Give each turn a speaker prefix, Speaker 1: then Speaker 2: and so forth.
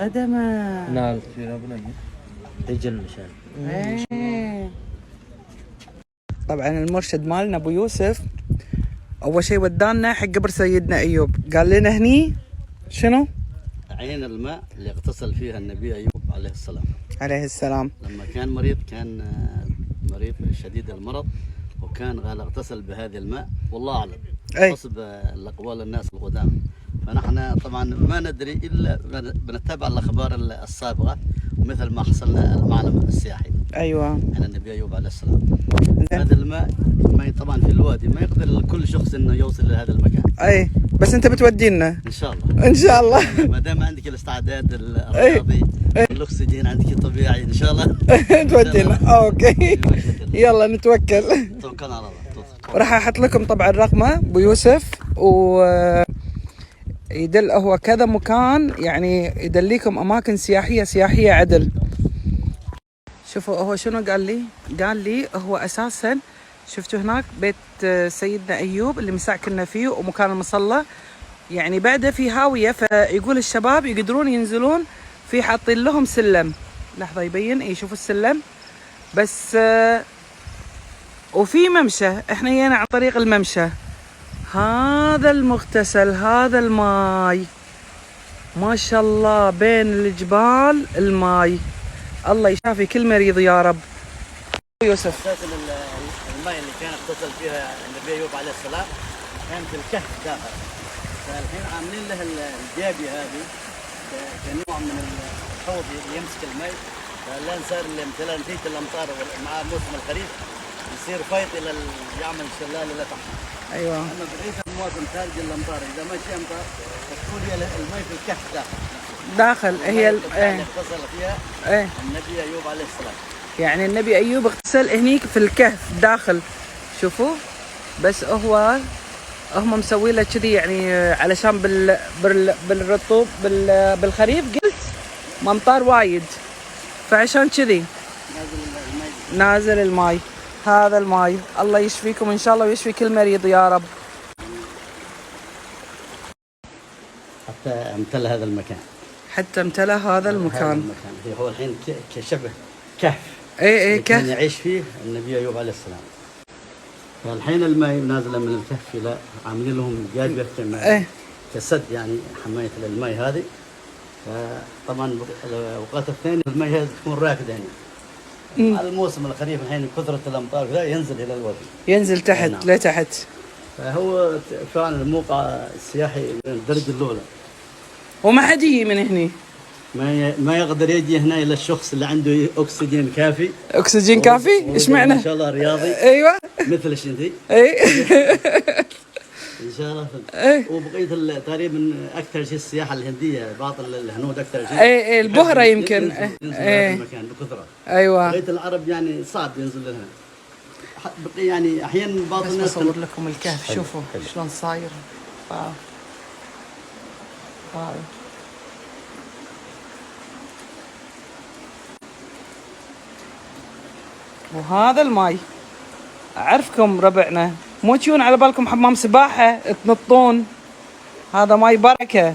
Speaker 1: خدمه
Speaker 2: نعم رجل مشان.
Speaker 1: طبعا المرشد مالنا ابو يوسف اول شيء ودانا حق قبر سيدنا ايوب، قال لنا هني شنو؟
Speaker 3: عين الماء اللي اغتسل فيها النبي ايوب عليه السلام.
Speaker 1: عليه السلام.
Speaker 3: لما كان مريض، كان مريض شديد المرض، وكان قال اغتسل بهذا الماء، والله اعلم حسب الاقوال الناس القدام. فنحن طبعا ما ندري الا بنتبع الاخبار السابقه، مثل ما حصلنا المعلم السياحي.
Speaker 1: ايوه.
Speaker 3: عن النبي ايوب عليه السلام. هذا الماء طبعا في الوادي ما يقدر كل شخص انه يوصل لهذا المكان.
Speaker 1: اي بس انت بتودينا
Speaker 3: ان شاء الله.
Speaker 1: ان شاء الله.
Speaker 3: ما دام عندك الاستعداد الرياضي والاكسجين عندك طبيعي ان شاء الله
Speaker 1: تودينا. اوكي يلا نتوكل.
Speaker 3: توكلنا على الله.
Speaker 1: راح احط لكم طبعا رقمه ابو يوسف، و يدل هو كذا مكان، يعني يدليكم اماكن سياحيه عدل. شوفوا هو شنو قال لي؟ قال لي هو اساسا شفتوا هناك بيت سيدنا ايوب اللي مساكننا فيه ومكان المصلى، يعني بعده في هاويه، فيقول الشباب يقدرون ينزلون في، حاطين لهم سلم. لحظه يبين اي شوفوا السلم بس. وفي ممشى، احنا جينا عن طريق الممشى. هذا المغتسل، هذا الماي ما شاء الله بين الجبال الماي. الله يشافي كل مريض يا رب. يوسف
Speaker 3: اساسا الماء اللي كان اغتسل فيها النبي ايوب عليه السلام كان في الكهف داخل، فالحين عاملين له الجابيه هذه كنوع من الحوض اللي يمسك الماء، فالان صار مثلا نتيجه الامطار مع موسم الخريف يصير فايض الى يعمل شلال الى تحت.
Speaker 1: ايوه.
Speaker 3: اما بقيه المواسم خارج الامطار اذا ما شي امطار تكون هي الماء في الكهف داخل
Speaker 1: هي
Speaker 3: اللي اغتسل فيها النبي ايوب عليه السلام.
Speaker 1: يعني النبي ايوب اغتسل هنيك في الكهف داخل. شوفوا بس هم مسوي له كذي، يعني علشان بالرطوب بالخريف قلت ممطار وايد، فعشان كذي نازل الماي. هذا الماي الله يشفيكم ان شاء الله ويشفي كل مريض يا رب.
Speaker 3: حتى امتلأ هذا المكان.
Speaker 1: حتى امتلأ هذا المكان.
Speaker 3: هو الحين كشبه كهف.
Speaker 1: اي كهف
Speaker 3: كان يعيش فيه النبي ايوب عليه السلام. فالحين الماء نازله من الكهف الى عاملين لهم جابيه كسد، يعني حمايه الماء هذه. فطبعا الاوقات الثانيه الماء هذه تكون راكده هنا. على الموسم الخريف الحين كثره الامطار لا ينزل الى الوادي، ينزل
Speaker 1: تحت لتحت.
Speaker 3: فهو فعلا الموقع السياحي من الدرجه الاولى،
Speaker 1: وما حد يجي من هنا.
Speaker 3: ما يقدر يجي هنا الا الشخص اللي عنده اكسجين كافي.
Speaker 1: اكسجين كافي؟ ايش معنى؟
Speaker 3: ما شاء الله رياضي.
Speaker 1: ايوه
Speaker 3: مثل انتي.
Speaker 1: اي
Speaker 3: ان شاء الله. وبقيه تقريبا اكثر شيء السياحه الهنديه، بعض الهنود اكثر شيء.
Speaker 1: اي البهره يمكن.
Speaker 3: ينزل هذا المكان بكثره.
Speaker 1: ايوه.
Speaker 3: بقيه العرب يعني صعب ينزل لها. يعني احيانا بعض الناس.
Speaker 1: بصور لكم الكهف. شوفوا شلون صاير. وهذا الماي اعرفكم ربعنا، مو تجون على بالكم حمام سباحه تنطون، هذا ماي بركه.